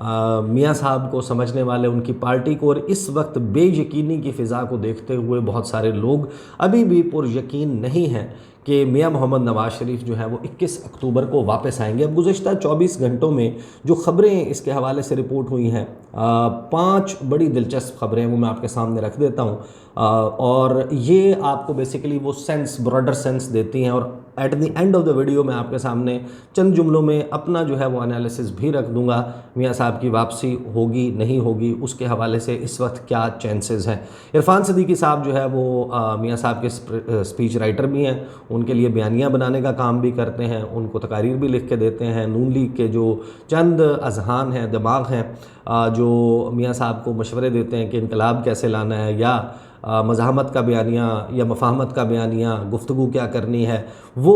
میاں صاحب کو سمجھنے والے، ان کی پارٹی کو، اور اس وقت بے یقینی کی فضا کو دیکھتے ہوئے بہت سارے لوگ ابھی بھی پر یقین نہیں ہیں کہ میاں محمد نواز شریف جو ہے وہ 21 اکتوبر کو واپس آئیں گے۔ اب گزشتہ 24 گھنٹوں میں جو خبریں اس کے حوالے سے رپورٹ ہوئی ہیں، 5 بڑی دلچسپ خبریں وہ میں آپ کے سامنے رکھ دیتا ہوں، اور یہ آپ کو بیسیکلی وہ سینس، براڈر سینس دیتی ہیں، اور at the end of the video میں آپ کے سامنے چند جملوں میں اپنا جو ہے وہ انالیسس بھی رکھ دوں گا۔ میاں صاحب کی واپسی ہوگی نہیں ہوگی، اس کے حوالے سے اس وقت کیا چانسز ہیں۔ عرفان صدیقی صاحب جو ہے وہ میاں صاحب کے اسپیچ رائٹر بھی ہیں، ان کے لیے بیانیہ بنانے کا کام بھی کرتے ہیں، ان کو تقاریر بھی لکھ کے دیتے ہیں۔ نون لیگ کے جو چند اذہان ہیں، دماغ ہیں، جو میاں صاحب کو مشورے دیتے ہیں کہ انقلاب کیسے لانا ہے، یا مزاحمت کا بیانیہ یا مفاہمت کا بیانیہ، گفتگو کیا کرنی ہے، وہ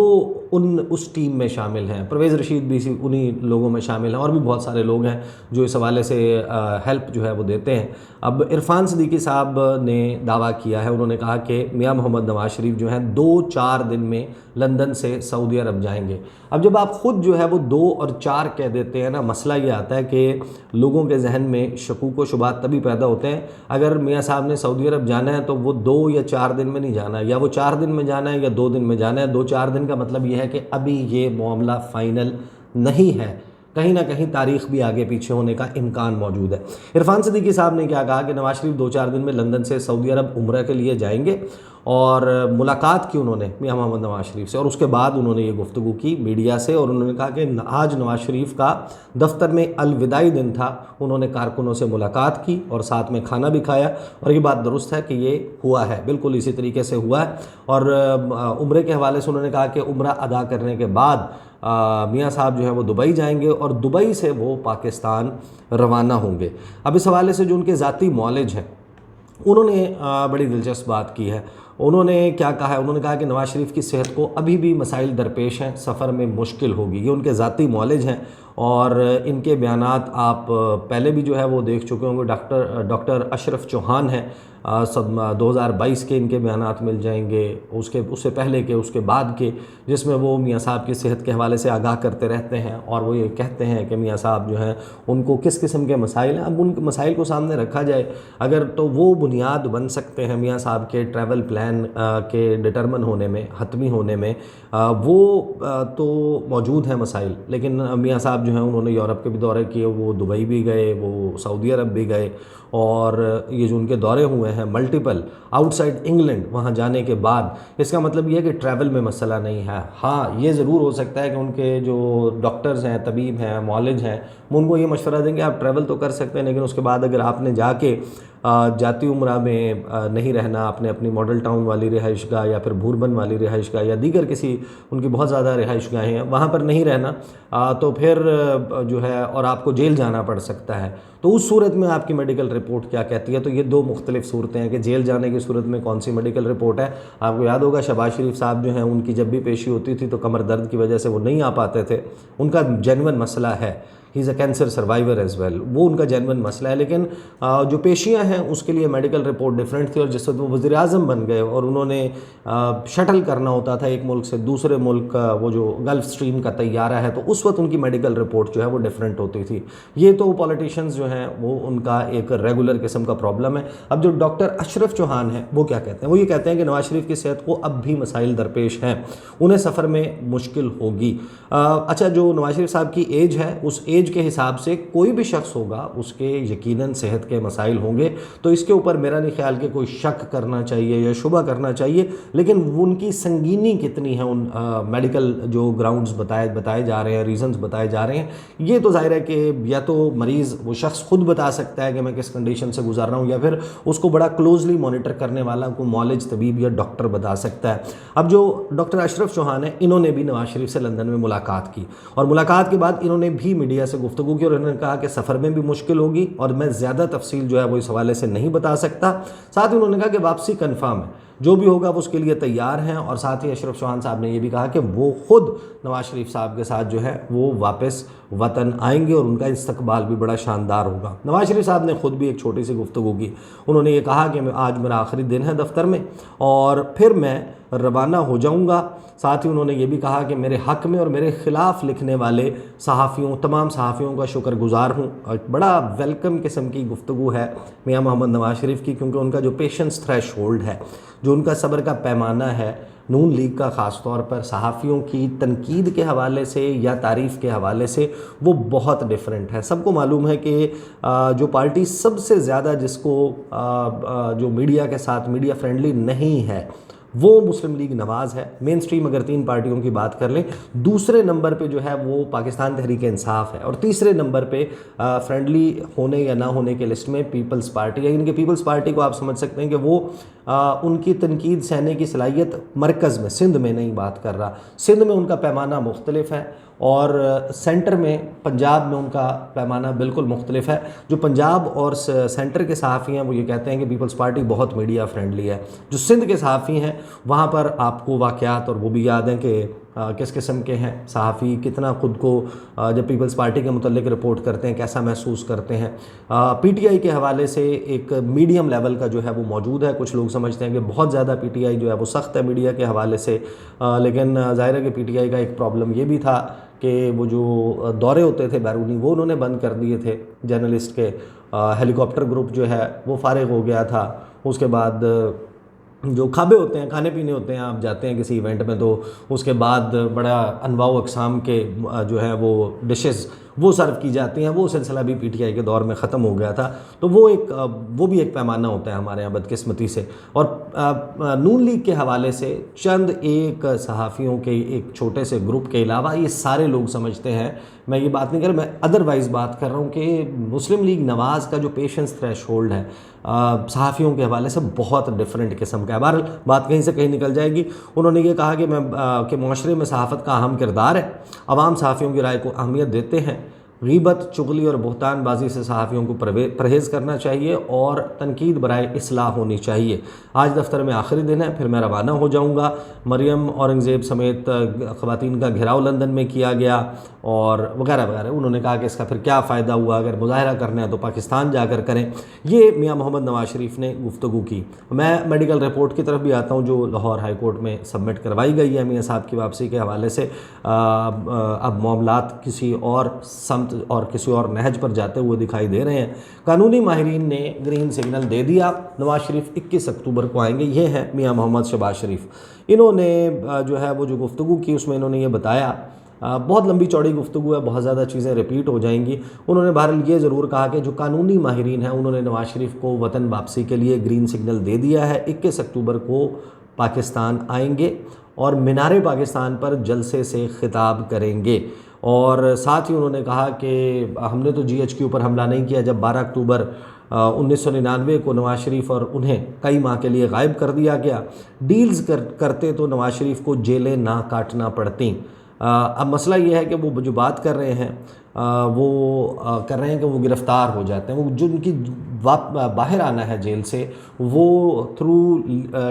اس ٹیم میں شامل ہیں۔ پرویز رشید بھی انہی لوگوں میں شامل ہیں، اور بھی بہت سارے لوگ ہیں جو اس حوالے سے ہیلپ جو ہے وہ دیتے ہیں۔ اب عرفان صدیقی صاحب نے دعویٰ کیا ہے، انہوں نے کہا کہ میاں محمد نواز شریف جو ہیں 2-4 دن میں لندن سے سعودی عرب جائیں گے۔ اب جب آپ خود جو ہے وہ 2 اور 4 کہہ دیتے ہیں نا، مسئلہ یہ آتا ہے کہ لوگوں کے ذہن میں شکوک و شبہات تبھی پیدا ہوتے ہیں اگر میاں صاحب نے سعودی عرب جانا ہے تو وہ 2 یا 4 دن میں نہیں جانا ہے، یا وہ 4 دن میں جانا ہے یا 2 دن میں جانا ہے۔ 2-4 دن کا مطلب یہ ہے کہ ابھی یہ معاملہ فائنل نہیں ہے، کہیں نہ کہیں تاریخ بھی آگے پیچھے ہونے کا امکان موجود ہے۔ عرفان صدیقی صاحب نے کیا کہا کہ نواز شریف 2-4 دن میں لندن سے سعودی عرب عمرہ کے لیے جائیں گے، اور ملاقات کی انہوں نے میاں محمد نواز شریف سے، اور اس کے بعد انہوں نے یہ گفتگو کی میڈیا سے، اور انہوں نے کہا کہ آج نواز شریف کا دفتر میں الوداعی دن تھا، انہوں نے کارکنوں سے ملاقات کی اور ساتھ میں کھانا بھی کھایا، اور یہ بات درست ہے کہ یہ ہوا ہے، بالکل اسی طریقے سے ہوا ہے۔ اور عمرے کے حوالے سے انہوں نے کہا کہ عمرہ ادا کرنے کے بعد میاں صاحب جو ہے وہ دبئی جائیں گے، اور دبئی سے وہ پاکستان روانہ ہوں گے۔ اب اس حوالے سے جو ان کے ذاتی معالج ہیں، انہوں نے بڑی دلچسپ بات کی ہے۔ انہوں نے کیا کہا ہے؟ انہوں نے کہا کہ نواز شریف کی صحت کو ابھی بھی مسائل درپیش ہیں، سفر میں مشکل ہوگی۔ یہ ان کے ذاتی معالج ہیں، اور ان کے بیانات آپ پہلے بھی جو ہے وہ دیکھ چکے ہوں گے۔ ڈاکٹر اشرف چوہان ہیں، 2022 کے ان کے بیانات مل جائیں گے، اس سے پہلے کے، اس کے بعد کے، جس میں وہ میاں صاحب کی صحت کے حوالے سے آگاہ کرتے رہتے ہیں، اور وہ یہ کہتے ہیں کہ میاں صاحب جو ہیں ان کو کس قسم کے مسائل ہیں۔ اب ان مسائل کو سامنے رکھا جائے اگر، تو وہ بنیاد بن سکتے ہیں میاں صاحب کے ٹریول پلان کے ڈٹرمن ہونے میں، حتمی ہونے میں، وہ تو موجود ہیں مسائل، لیکن میاں صاحب جو ہیں انہوں نے یورپ کے بھی دورے کیے، وہ دبئی بھی گئے، وہ سعودی عرب بھی گئے، اور یہ جو ان کے دورے ہوئے ہیں ملٹیپل آؤٹ سائڈ انگلینڈ، وہاں جانے کے بعد، اس کا مطلب یہ ہے کہ ٹریول میں مسئلہ نہیں ہے۔ ہاں یہ ضرور ہو سکتا ہے کہ ان کے جو ڈاکٹرز ہیں، طبیب ہیں، معالج ہیں، وہ ان کو یہ مشورہ دیں گے آپ ٹریول تو کر سکتے ہیں، لیکن اس کے بعد اگر آپ نے جا کے جاتی عمرہ میں نہیں رہنا، آپ نے اپنی ماڈل ٹاؤن والی رہائش گاہ یا پھر بھوربن والی رہائش گاہ یا دیگر کسی ان کی بہت زیادہ رہائش گاہیں ہیں، وہاں پر نہیں رہنا، تو پھر جو ہے اور آپ کو جیل جانا پڑ سکتا ہے، تو اس صورت میں آپ کی میڈیکل رپورٹ کیا کہتی ہے؟ تو یہ 2 مختلف صورتیں ہیں کہ جیل جانے کی صورت میں کون سی میڈیکل رپورٹ ہے۔ آپ کو یاد ہوگا شہباز شریف صاحب جو ہیں ان کی جب بھی پیشی ہوتی تھی تو کمر درد کی وجہ سے وہ نہیں آ پاتے تھے، ان کا جینون مسئلہ ہے، he is a cancer survivor as well, وہ ان کا جینون مسئلہ ہے، لیکن جو پیشیاں ہیں اس کے لیے میڈیکل رپورٹ ڈیفرنٹ تھی، اور جس وقت وہ وزیر اعظم بن گئے اور انہوں نے شٹل کرنا ہوتا تھا ایک ملک سے دوسرے ملک، وہ جو گلف اسٹریم کا طیارہ ہے، تو اس وقت ان کی میڈیکل رپورٹ جو ہے وہ ڈیفرنٹ ہوتی تھی۔ یہ تو پولیٹیشنز جو ہیں وہ ان کا ایک ریگولر قسم کا پرابلم ہے۔ اب جو ڈاکٹر اشرف چوہان ہیں وہ کیا کہتے ہیں؟ وہ یہ کہتے ہیں کہ نواز شریف کی صحت کو اب بھی مسائل درپیش ہیں، انہیں سفر میں مشکل ہوگی۔ اچھا، جو نواز شریف صاحب کی ایج ہے، اس ایج کے حساب سے کوئی بھی شخص ہوگا اس کے یقیناً صحت کے مسائل ہوں گے، تو اس کے اوپر میرا نہیں خیال کہ کوئی شک کرنا چاہیے یا شبہ کرنا چاہیے، لیکن ان کی سنگینی کتنی ہے، ان میڈیکل جو گراؤنڈز بتائے جا رہے ہیں، ریزنز بتائے جا رہے ہیں، یہ تو ظاہر ہے کہ یا تو مریض وہ شخص خود بتا سکتا ہے کہ میں کس کنڈیشن سے گزر رہا ہوں، یا پھر اس کو بڑا کلوزلی مانیٹر کرنے والا کوئی معالج، طبیب یا ڈاکٹر بتا سکتا ہے۔ اب جو ڈاکٹر اشرف چوہان ہیں، انہوں نے بھی نواز شریف سے لندن میں ملاقات کی، اور ملاقات کے بعد انہوں نے بھی میڈیا سے گفتگو کی، اور انہوں نے کہا کہ سفر میں بھی مشکل ہوگی، اور میں زیادہ تفصیل جو ہے وہ اس حوالے سے نہیں بتا سکتا۔ ساتھ ہی انہوں نے کہا کہ واپسی کنفرم ہے، جو بھی ہوگا وہ اس کے لیے تیار ہیں، اور ساتھ ہی اشرف چوہان صاحب نے یہ بھی کہا کہ وہ خود نواز شریف صاحب کے ساتھ جو ہے وہ واپس وطن آئیں گے، اور ان کا استقبال بھی بڑا شاندار ہوگا۔ نواز شریف صاحب نے خود بھی ایک چھوٹی سی گفتگو کی، انہوں نے یہ کہا کہ آج میرا آخری دن ہے دفتر میں، اور پھر میں روانہ ہو جاؤں گا۔ ساتھ ہی انہوں نے یہ بھی کہا کہ میرے حق میں اور میرے خلاف لکھنے والے صحافیوں، تمام صحافیوں کا شکر گزار ہوں۔ اور بڑا ویلکم قسم کی گفتگو ہے میاں محمد نواز شریف کی، کیونکہ ان کا جو پیشنس تھریش ہولڈ ہے، جو ان کا صبر کا پیمانہ ہے نون لیگ کا، خاص طور پر صحافیوں کی تنقید کے حوالے سے یا تعریف کے حوالے سے، وہ بہت ڈیفرنٹ ہے۔ سب کو معلوم ہے کہ جو پارٹی سب سے زیادہ جس کو جو میڈیا کے ساتھ میڈیا فرینڈلی نہیں ہے وہ مسلم لیگ نواز ہے۔ مین سٹریم اگر 3 پارٹیوں کی بات کر لیں، دوسرے نمبر پہ جو ہے وہ پاکستان تحریک انصاف ہے، اور تیسرے نمبر پہ فرینڈلی ہونے یا نہ ہونے کے لسٹ میں پیپلز پارٹی ہے۔ ان کے پیپلز پارٹی کو آپ سمجھ سکتے ہیں کہ وہ ان کی تنقید سہنے کی صلاحیت مرکز میں، سندھ میں نہیں بات کر رہا، سندھ میں ان کا پیمانہ مختلف ہے، اور سینٹر میں پنجاب میں ان کا پیمانہ بالکل مختلف ہے۔ جو پنجاب اور سینٹر کے صحافی ہیں وہ یہ کہتے ہیں کہ پیپلز پارٹی بہت میڈیا فرینڈلی ہے۔ جو سندھ کے صحافی ہیں وہاں پر آپ کو واقعات اور وہ بھی یاد ہیں کہ کس قسم کے ہیں صحافی، کتنا خود کو جب پیپلز پارٹی کے متعلق رپورٹ کرتے ہیں کیسا محسوس کرتے ہیں۔ پی ٹی آئی کے حوالے سے ایک میڈیم لیول کا جو ہے وہ موجود ہے۔ کچھ لوگ سمجھتے ہیں کہ بہت زیادہ پی ٹی آئی جو ہے وہ سخت ہے میڈیا کے حوالے سے، لیکن ظاہر ہے کہ پی ٹی آئی کا ایک پرابلم یہ بھی تھا کہ وہ جو دورے ہوتے تھے بیرونی وہ انہوں نے بند کر دیے تھے جرنلسٹ کے۔ ہیلی کاپٹر گروپ جو ہے وہ فارغ ہو گیا تھا۔ اس کے بعد جو کھابے ہوتے ہیں، کھانے پینے ہوتے ہیں، آپ جاتے ہیں کسی ایونٹ میں تو اس کے بعد بڑا انواع و اقسام کے جو ہے وہ ڈشز وہ سرو کی جاتی ہیں، وہ سلسلہ بھی پی ٹی آئی کے دور میں ختم ہو گیا تھا۔ تو وہ بھی ایک پیمانہ ہوتا ہے ہمارے یہاں بدقسمتی سے۔ اور نون لیگ کے حوالے سے چند ایک صحافیوں کے ایک چھوٹے سے گروپ کے علاوہ یہ سارے لوگ سمجھتے ہیں، میں یہ بات نہیں کر رہا، میں ادروائز بات کر رہا ہوں کہ مسلم لیگ نواز کا جو پیشنس تھریش ہولڈ ہے صحافیوں کے حوالے سے بہت ڈیفرنٹ قسم کا ہے۔ بہرحال بات کہیں سے کہیں نکل جائے گی۔ انہوں نے یہ کہا کہ معاشرے میں صحافت کا اہم کردار ہے، عوام صحافیوں کی رائے کو اہمیت دیتے ہیں، غیبت، چغلی اور بہتان بازی سے صحافیوں کو پرہیز کرنا چاہیے اور تنقید برائے اصلاح ہونی چاہیے۔ آج دفتر میں آخری دن ہے، پھر میں روانہ ہو جاؤں گا۔ مریم اورنگزیب سمیت خواتین کا گھیراؤ لندن میں کیا گیا اور وغیرہ وغیرہ۔ انہوں نے کہا کہ اس کا پھر کیا فائدہ ہوا، اگر مظاہرہ کرنا ہے تو پاکستان جا کر کریں۔ یہ میاں محمد نواز شریف نے گفتگو کی۔ میں میڈیکل رپورٹ کی طرف بھی آتا ہوں جو لاہور ہائی کورٹ میں سبمٹ کروائی گئی ہے میاں صاحب کی واپسی کے حوالے سے۔ اب معاملات کسی اور سمت اور کسی اور نہج پر جاتے ہوئے دکھائی دے رہے ہیں۔ قانونی ماہرین نے گرین سگنل دے دیا، نواز شریف 21 اکتوبر کو آئیں گے۔ یہ ہیں میاں محمد شہباز شریف۔ انہوں نے جو ہے وہ جو گفتگو کی اس میں انہوں نے یہ بتایا، بہت لمبی چوڑی گفتگو ہے، بہت زیادہ چیزیں ریپیٹ ہو جائیں گی۔ انہوں نے بہرحال یہ ضرور کہا کہ جو قانونی ماہرین ہیں انہوں نے نواز شریف کو وطن واپسی کے لیے گرین سگنل دے دیا ہے۔ 21 اکتوبر کو پاکستان آئیں گے اور مینار پاکستان پر جلسے سے خطاب کریں گے۔ اور ساتھ ہی انہوں نے کہا کہ ہم نے تو جی ایچ کیو پر حملہ نہیں کیا جب 12 اکتوبر 1999 کو نواز شریف اور انہیں کئی ماہ کے لیے غائب کر دیا گیا۔ ڈیلز کرتے تو نواز شریف کو جیلیں نہ کاٹنا پڑتیں۔ اب مسئلہ یہ ہے کہ وہ جو بات کر رہے ہیں وہ کر رہے ہیں کہ وہ گرفتار ہو جاتے ہیں۔ وہ جو ان کی باہر آنا ہے جیل سے وہ تھرو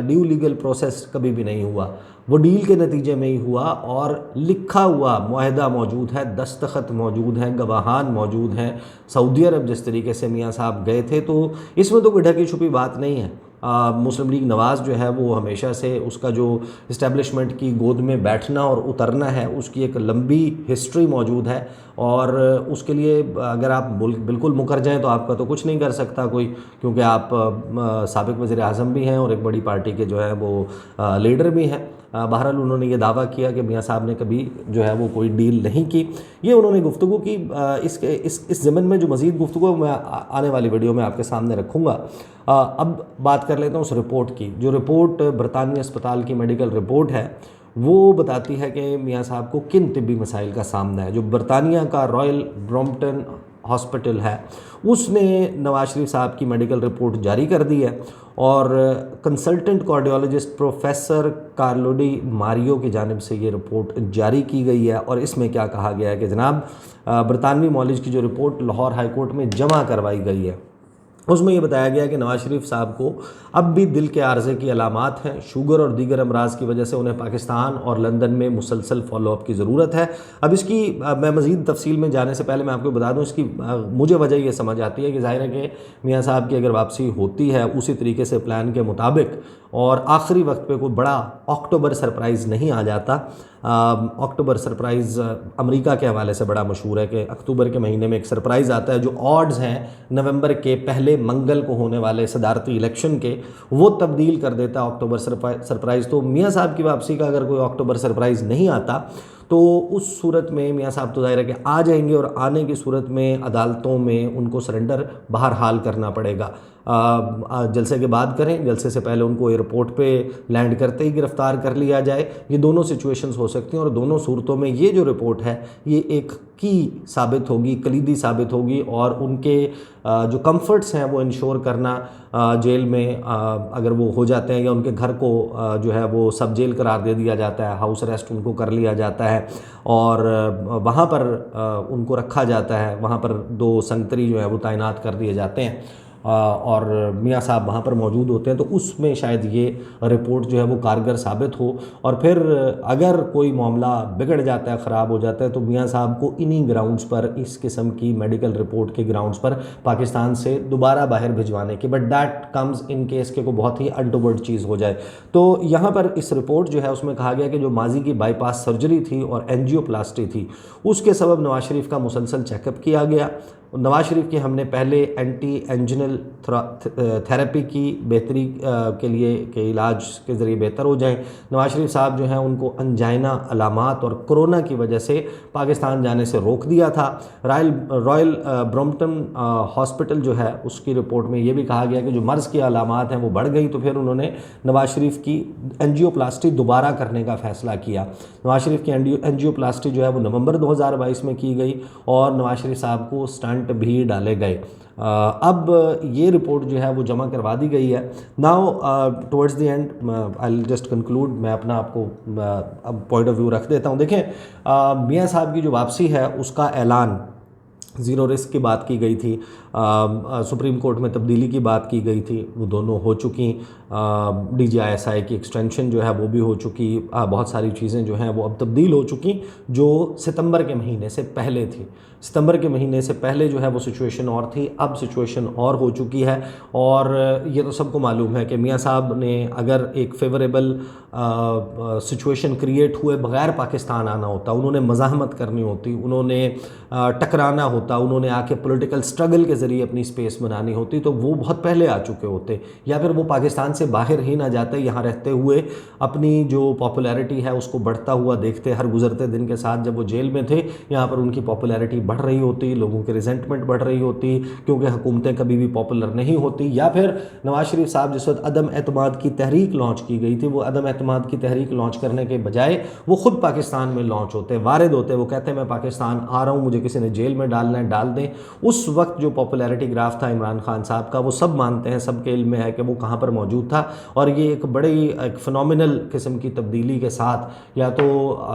ڈیو لیگل پروسیس کبھی بھی نہیں ہوا، وہ ڈیل کے نتیجے میں ہی ہوا، اور لکھا ہوا معاہدہ موجود ہے، دستخط موجود ہیں، گواہان موجود ہیں۔ سعودی عرب جس طریقے سے میاں صاحب گئے تھے تو اس میں تو کوئی ڈھکی چھپی بات نہیں ہے۔ مسلم لیگ نواز جو ہے وہ ہمیشہ سے اس کا جو اسٹیبلشمنٹ کی گود میں بیٹھنا اور اترنا ہے اس کی ایک لمبی ہسٹری موجود ہے، اور اس کے لیے اگر آپ بالکل مکر جائیں تو آپ کا تو کچھ نہیں کر سکتا کوئی، کیونکہ آپ سابق وزیر اعظم بھی ہیں اور ایک بڑی پارٹی کے جو ہے وہ لیڈر بھی ہیں۔ بہرحال انہوں نے یہ دعویٰ کیا کہ میاں صاحب نے کبھی جو ہے وہ کوئی ڈیل نہیں کی۔ یہ انہوں نے گفتگو کی۔ اس ضمن میں جو مزید گفتگو میں آنے والی ویڈیو میں آپ کے سامنے رکھوں گا۔ اب بات کر لیتا ہوں اس رپورٹ کی۔ جو رپورٹ برطانوی اسپتال کی میڈیکل رپورٹ ہے وہ بتاتی ہے کہ میاں صاحب کو کن طبی مسائل کا سامنا ہے۔ جو برطانیہ کا رائل برمپٹن ہاسپٹل ہے اس نے نواز شریف صاحب کی میڈیکل رپورٹ جاری کر دی ہے، اور کنسلٹنٹ کارڈیولوجسٹ پروفیسر کارلوڈی ماریو کی جانب سے یہ رپورٹ جاری کی گئی ہے۔ اور اس میں کیا کہا گیا ہے کہ جناب برطانوی معالج کی جو رپورٹ لاہور ہائی کورٹ میں جمع کروائی گئی ہے اس میں یہ بتایا گیا کہ نواز شریف صاحب کو اب بھی دل کے عارضے کی علامات ہیں، شوگر اور دیگر امراض کی وجہ سے انہیں پاکستان اور لندن میں مسلسل فالو اپ کی ضرورت ہے۔ اب اس کی میں مزید تفصیل میں جانے سے پہلے میں آپ کو بتا دوں، اس کی مجھے وجہ یہ سمجھ آتی ہے کہ ظاہر ہے کہ میاں صاحب کی اگر واپسی ہوتی ہے اسی طریقے سے پلان کے مطابق اور آخری وقت پہ کوئی بڑا اکتوبر سرپرائز نہیں آ جاتا۔ اکتوبر سرپرائز امریکہ کے حوالے سے بڑا مشہور ہے کہ اکتوبر کے مہینے میں ایک سرپرائز آتا ہے، جو آڈز ہیں نومبر کے پہلے منگل کو ہونے والے صدارتی الیکشن کے، وہ تبدیل کر دیتا ہے اکتوبر سرپرائز۔ تو میاں صاحب کی واپسی کا اگر کوئی اکتوبر سرپرائز نہیں آتا تو اس صورت میں میاں صاحب تو ظاہر ہے کہ آ جائیں گے، اور آنے کی صورت میں عدالتوں میں ان کو سرنڈر بہرحال کرنا پڑے گا۔ جلسے کے بعد کریں، جلسے سے پہلے ان کو ایئرپورٹ پہ لینڈ کرتے ہی گرفتار کر لیا جائے، یہ دونوں سچویشنز ہو سکتی ہیں، اور دونوں صورتوں میں یہ جو رپورٹ ہے یہ ایک کی ثابت ہوگی، کلیدی ثابت ہوگی، اور ان کے جو کمفرٹس ہیں وہ انشور کرنا جیل میں اگر وہ ہو جاتے ہیں، یا ان کے گھر کو جو ہے وہ سب جیل قرار دے دیا جاتا ہے، ہاؤس اریسٹ ان کو کر لیا جاتا ہے، اور وہاں پر ان کو رکھا جاتا ہے، وہاں پر 2 سنگتری جو ہے وہ تعینات کر دیے جاتے ہیں، اور میاں صاحب وہاں پر موجود ہوتے ہیں، تو اس میں شاید یہ رپورٹ جو ہے وہ کارگر ثابت ہو، اور پھر اگر کوئی معاملہ بگڑ جاتا ہے، خراب ہو جاتا ہے، تو میاں صاحب کو انہی گراؤنڈز پر، اس قسم کی میڈیکل رپورٹ کے گراؤنڈز پر پاکستان سے دوبارہ باہر بھجوانے کی، but that comes in case کہ کوئی بہت ہی انٹوورڈ چیز ہو جائے۔ تو یہاں پر اس رپورٹ جو ہے اس میں کہا گیا کہ جو ماضی کی بائی پاس سرجری تھی اور اینجیو پلاسٹی تھی، اس کے سبب نواز شریف کا مسلسل چیک اپ کیا گیا۔ نواز شریف کی ہم نے پہلے اینٹی انجنل تھراپی کی بہتری کے لیے کہ علاج کے ذریعے بہتر ہو جائیں۔ نواز شریف صاحب جو ہیں ان کو انجائنا علامات اور کرونا کی وجہ سے پاکستان جانے سے روک دیا تھا۔ رائل برمپٹن ہاسپٹل جو ہے اس کی رپورٹ میں یہ بھی کہا گیا کہ جو مرض کی علامات ہیں وہ بڑھ گئی، تو پھر انہوں نے نواز شریف کی اینجیو پلاسٹی دوبارہ کرنے کا فیصلہ کیا۔ نواز شریف کی اینجیو پلاسٹی جو ہے وہ نومبر 2022 میں کی گئی، اور نواز شریف صاحب کو اسٹنٹ بھی ڈالے گئے۔ اب یہ رپورٹ جو ہے وہ جمع کروا دی گئی ہے۔ Now towards the and I will just conclude, میں اپنا آپ کو اب پوائنٹ آف ویو رکھ دیتا ہوں۔ دیکھیں، میاں صاحب کی جو واپسی ہے اس کا اعلان، زیرو رسک کی بات کی گئی تھی، سپریم کورٹ میں تبدیلی کی بات کی گئی تھی، وہ دونوں ہو چکی، ڈی جی آئی ایس آئی کی ایکسٹینشن جو ہے وہ بھی ہو چکی، بہت ساری چیزیں جو ہیں وہ اب تبدیل ہو چکی جو ستمبر کے مہینے سے پہلے تھی۔ ستمبر کے مہینے سے پہلے جو ہے وہ سچویشن اور تھی، اب سچویشن اور ہو چکی ہے، اور یہ تو سب کو معلوم ہے کہ میاں صاحب نے اگر ایک فیوریبل سچویشن کریٹ ہوئے بغیر پاکستان آنا ہوتا، انہوں نے مزاحمت کرنی ہوتی، انہوں نے ٹکرانا ہوتا، انہوں نے آ کے پولیٹیکل سٹرگل کے ذریعے اپنی سپیس بنانی ہوتی، تو وہ بہت پہلے آ چکے ہوتے، یا پھر وہ پاکستان سے باہر ہی نہ جاتے، یہاں رہتے ہوئے اپنی جو پاپولیرٹی ہے اس کو بڑھتا ہوا دیکھتے۔ ہر گزرتے دن کے ساتھ جب وہ جیل میں تھے، یہاں پر ان کی پاپولیرٹی بڑھ رہی ہوتی، لوگوں کے ریزنٹمنٹ بڑھ رہی ہوتی، کیونکہ حکومتیں کبھی بھی پاپولر نہیں ہوتی، یا پھر نواز شریف صاحب جس وقت عدم اعتماد کی تحریک لانچ کی گئی تھی، وہ عدم اعتماد کی تحریک لانچ کرنے کے بجائے وہ خود پاکستان میں لانچ ہوتے، وارد ہوتے، وہ کہتے ہیں میں پاکستان آ رہا ہوں، مجھے کسی نے جیل میں ڈالنا ہے ڈال دیں۔ اس وقت جو پاپولیرٹی گراف تھا عمران خان صاحب کا، وہ سب مانتے ہیں، سب کے علم میں ہے کہ وہ کہاں پر موجود تھا، اور یہ ایک بڑی ایک فنومینل قسم کی تبدیلی کے ساتھ، یا تو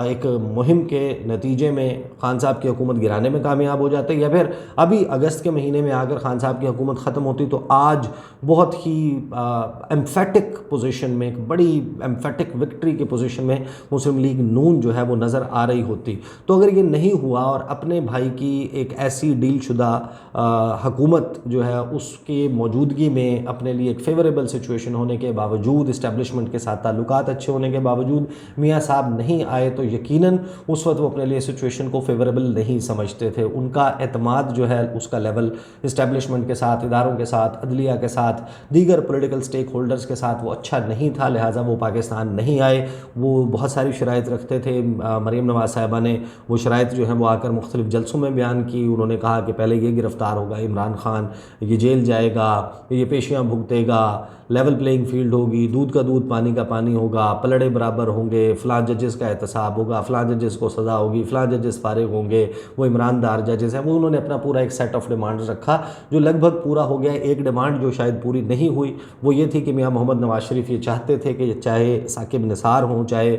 ایک مہم کے نتیجے میں خان صاحب کی حکومت گرانے میں کامیاب ہو جاتے، یا پھر ابھی اگست کے مہینے میں اگر خان صاحب کی حکومت ختم ہوتی تو آج بہت ہی ایمفیٹک پوزیشن میں، ایک بڑی ایمفیٹک وکٹری کی پوزیشن میں مسلم لیگ نون جو ہے وہ نظر آ رہی ہوتی۔ تو اگر یہ نہیں ہوا، اور اپنے بھائی کی ایک ایسی ڈیل شدہ حکومت جو ہے اس کی موجودگی میں اپنے لیے ایک فیوریبل سچویشن ہونے کے باوجود، اسٹیبلشمنٹ کے ساتھ تعلقات اچھے ہونے کے باوجود میاں صاحب نہیں آئے، تو یقیناً اس وقت وہ اپنے لیے سچویشن کو فیوریبل نہیں سمجھتے تھے، ان کا اعتماد جو ہے اس کا لیول اسٹیبلشمنٹ کے ساتھ، اداروں کے ساتھ، عدلیہ کے ساتھ، دیگر پولیٹیکل سٹیک ہولڈرز کے ساتھ وہ اچھا نہیں تھا، لہٰذا وہ پاکستان نہیں آئے۔ وہ بہت ساری شرائط رکھتے تھے، مریم نواز صاحبہ نے وہ شرائط جو ہیں وہ آ کر مختلف جلسوں میں بیان کی، انہوں نے کہا کہ پہلے یہ گرفتار ہوگا عمران خان، یہ جیل جائے گا، یہ پیشیاں بھگتے گا، لیول پلینگ فیلڈ ہوگی، دودھ کا دودھ پانی کا پانی ہوگا، پلڑے برابر ہوں گے، فلاں ججز کا احتساب ہوگا، فلاں ججز کو سزا ہوگی، فلاں ججز فارغ ہوں گے، وہ عمران دار ججز ہیں۔ وہ انہوں نے اپنا پورا ایک سیٹ آف ڈیمانڈز رکھا جو لگ بھگ پورا ہو گیا۔ ایک ڈیمانڈ جو شاید پوری نہیں ہوئی وہ یہ تھی کہ میاں محمد نواز شریف یہ چاہتے تھے کہ چاہے ثاقب نثار ہوں، چاہے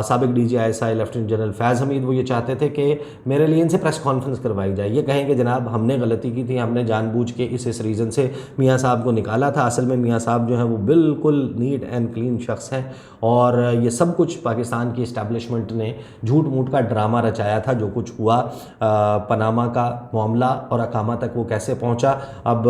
سابق D G I S I lieutenant general Faiz Hamid, وہ یہ چاہتے تھے کہ میرے لیے ان سے پریس کانفرنس کروائی جائے، یہ کہیں کہ جناب ہم نے غلطی کی تھی, ہم نے جان بوجھ کے اس ریزن سے میاں صاحب کو نکالا تھا. اصل میں میاں صاحب جو ہیں وہ بالکل نیٹ اینڈ کلین شخص ہیں, اور یہ سب کچھ پاکستان کی اسٹیبلشمنٹ نے جھوٹ موٹ کا ڈرامہ رچایا تھا. جو کچھ ہوا پاناما کا معاملہ اور اقامہ تک وہ کیسے پہنچا, اب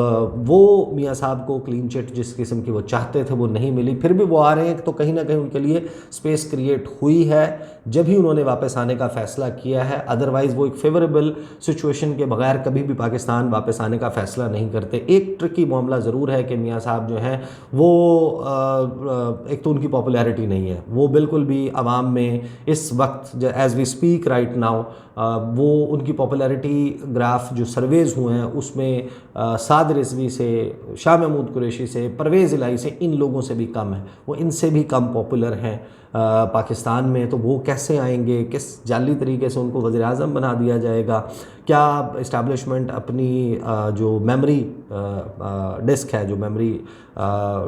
وہ میاں صاحب کو کلین چٹ جس قسم کی وہ چاہتے تھے وہ نہیں ملی. پھر بھی وہ آ رہے ہیں تو کہیں نہ کہیں ان کے لیے اسپیس کریٹ ہوئی ہے جب ہی انہوں نے واپس آنے کا فیصلہ کیا ہے. ادروائز وہ ایک فیوریبل سچویشن کے بغیر کبھی بھی پاکستان واپس آنے کا فیصلہ نہیں کرتے. ایک ٹرکی معاملہ ضرور ہے کہ میاں صاحب جو ہیں وہ ایک تو ان کی پاپولیرٹی نہیں ہے, وہ بالکل بھی عوام میں اس وقت as we speak right now وہ ان کی پاپولیرٹی گراف جو سرویز ہوئے ہیں اس میں سعد رضوی سے, شاہ محمود قریشی سے, پرویز الہی سے, ان لوگوں سے بھی کم ہے. وہ ان سے بھی کم پاپولر ہیں پاکستان میں. تو وہ کیسے آئیں گے, کس جعلی طریقے سے ان کو وزیر اعظم بنا دیا جائے گا, کیا اسٹیبلشمنٹ اپنی جو میموری ڈسک ہے, جو میموری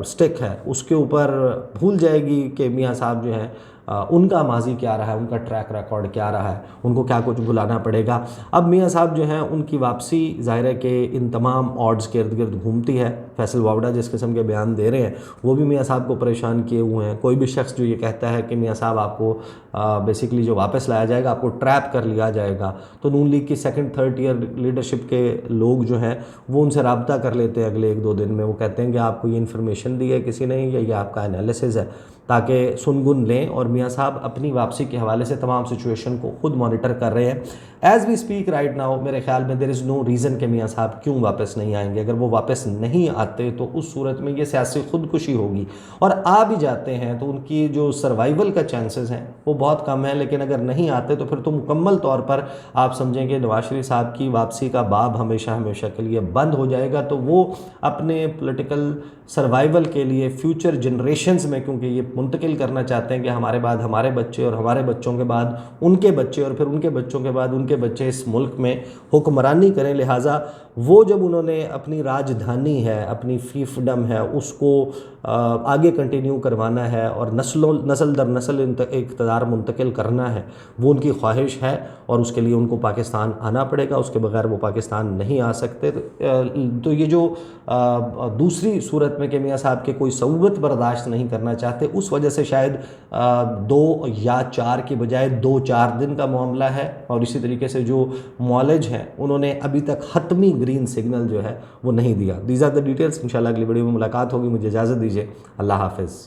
سٹک ہے, اس کے اوپر بھول جائے گی کہ میاں صاحب جو ہیں ان کا ماضی کیا رہا ہے, ان کا ٹریک ریکارڈ کیا رہا ہے, ان کو کیا کچھ بھلانا پڑے گا. اب میاں صاحب جو ہیں ان کی واپسی ظاہر ہے کہ ان تمام آڈز کے ارد گرد گھومتی ہے. فیصل واوڈہ جس قسم کے بیان دے رہے ہیں وہ بھی میاں صاحب کو پریشان کیے ہوئے ہیں. کوئی بھی شخص جو یہ کہتا ہے کہ میاں صاحب آپ کو بیسیکلی جو واپس لایا جائے گا, آپ کو ٹریپ کر لیا جائے گا, تو نون لیگ کی سیکنڈ تھرڈ ایئر لیڈرشپ کے لوگ جو ہیں وہ ان سے رابطہ کر لیتے ہیں اگلے 1-2 دن میں. وہ کہتے ہیں کہ آپ کو یہ انفارمیشن دی ہے کسی نے یا یہ آپ کا انالیسز ہے, تاکہ سنگن لیں. اور میاں صاحب اپنی واپسی کے حوالے سے تمام سچویشن کو خود مانیٹر کر رہے ہیں as we speak right now. میرے خیال میں دیر از نو ریزن کہ میاں صاحب کیوں واپس نہیں آئیں گے. اگر وہ واپس نہیں آتے تو اس صورت میں یہ سیاسی خودکشی ہوگی, اور آ بھی جاتے ہیں تو ان کی جو سروائیول کا چانسز ہیں وہ بہت کم ہیں. لیکن اگر نہیں آتے تو پھر تو مکمل طور پر آپ سمجھیں کہ نواز شریف صاحب کی واپسی کا باب ہمیشہ ہمیشہ کے لیے بند ہو جائے گا. تو وہ اپنے پولیٹیکل سروائیول کے لیے فیوچر جنریشنز میں, کیونکہ یہ منتقل کرنا چاہتے ہیں کہ ہمارے بعد ہمارے بچے اور ہمارے بچوں کے بعد ان کے بچے اور پھر ان کے بچوں کے بعد ان کے بچے اس ملک میں حکمرانی کریں. لہٰذا وہ جب انہوں نے اپنی راجدھانی ہے, اپنی فیفڈم ہے, اس کو آگے کنٹینیو کروانا ہے اور نسل در نسل اقتدار منتقل کرنا ہے, وہ ان کی خواہش ہے, اور اس کے لیے ان کو پاکستان آنا پڑے گا. اس کے بغیر وہ پاکستان نہیں آ سکتے. تو یہ جو دوسری صورت میں کہ میاں صاحب کے کوئی صعوبت برداشت نہیں کرنا چاہتے, اس وجہ سے شاید 2 یا 4 کی بجائے 2-4 دن کا معاملہ ہے. اور اسی طریقے سے جو معالج ہیں انہوں نے ابھی تک حتمی گرین سگنل جو ہے وہ نہیں دیا. These are the details. انشاءاللہ اگلی ویڈیو میں ملاقات ہوگی. مجھے اجازت دیجیے. اللہ حافظ.